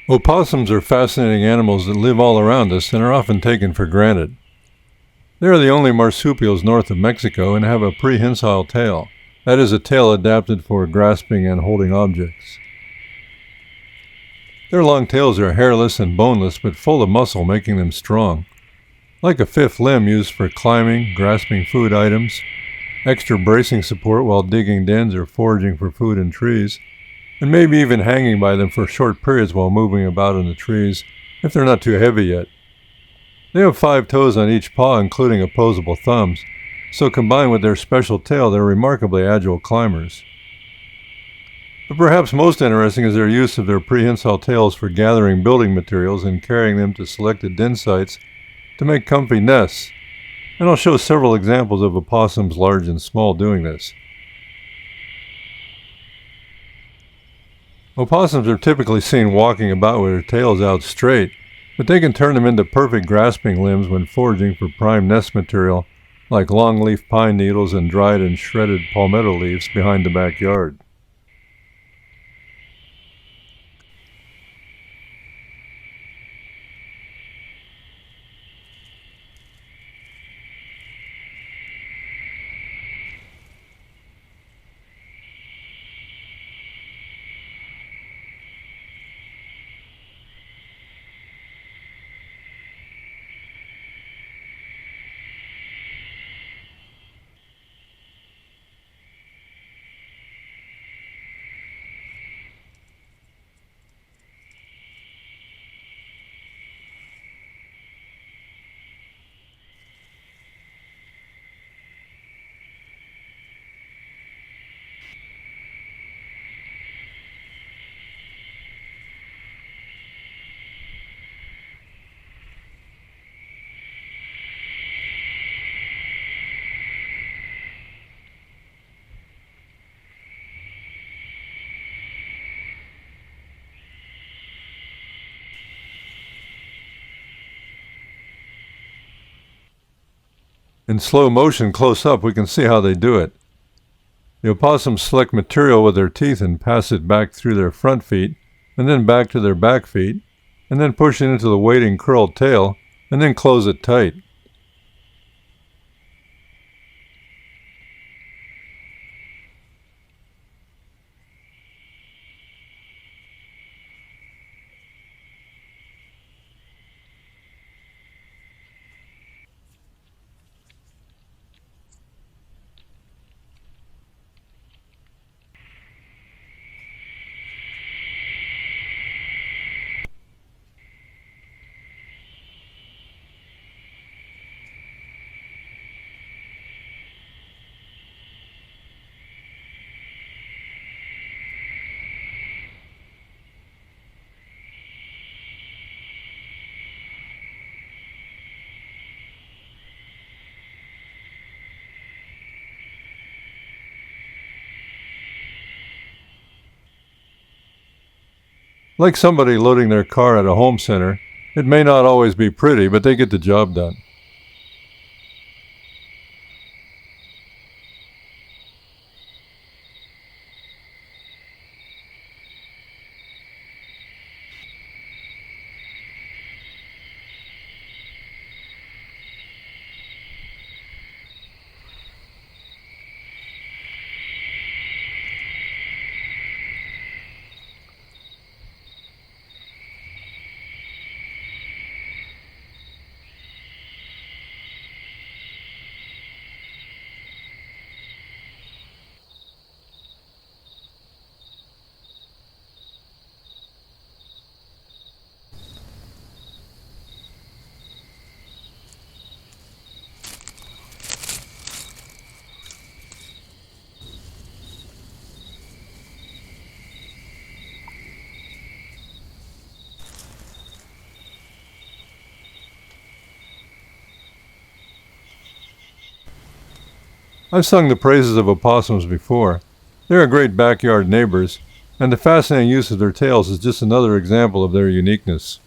Opossums are fascinating animals that live all around us and are often taken for granted. They are the only marsupials north of Mexico and have a prehensile tail. That is, a tail adapted for grasping and holding objects. Their long tails are hairless and boneless but full of muscle, making them strong. Like a fifth limb used for climbing, grasping food items, extra bracing support while digging dens or foraging for food in trees, and maybe even hanging by them for short periods while moving about in the trees, if they're not too heavy yet. They have 5 toes on each paw, including opposable thumbs, so combined with their special tail, they're remarkably agile climbers. But perhaps most interesting is their use of their prehensile tails for gathering building materials and carrying them to selected den sites to make comfy nests, and I'll show several examples of opossums large and small doing this. Opossums are typically seen walking about with their tails out straight, but they can turn them into perfect grasping limbs when foraging for prime nest material, like longleaf pine needles and dried and shredded palmetto leaves behind the backyard. In slow motion close up, we can see how they do it. The opossums select material with their teeth and pass it back through their front feet, and then back to their back feet, and then push it into the waiting curled tail, and then close it tight. Like somebody loading their car at a home center, it may not always be pretty, but they get the job done. I've sung the praises of opossums before. They're great backyard neighbors, and the fascinating use of their tails is just another example of their uniqueness.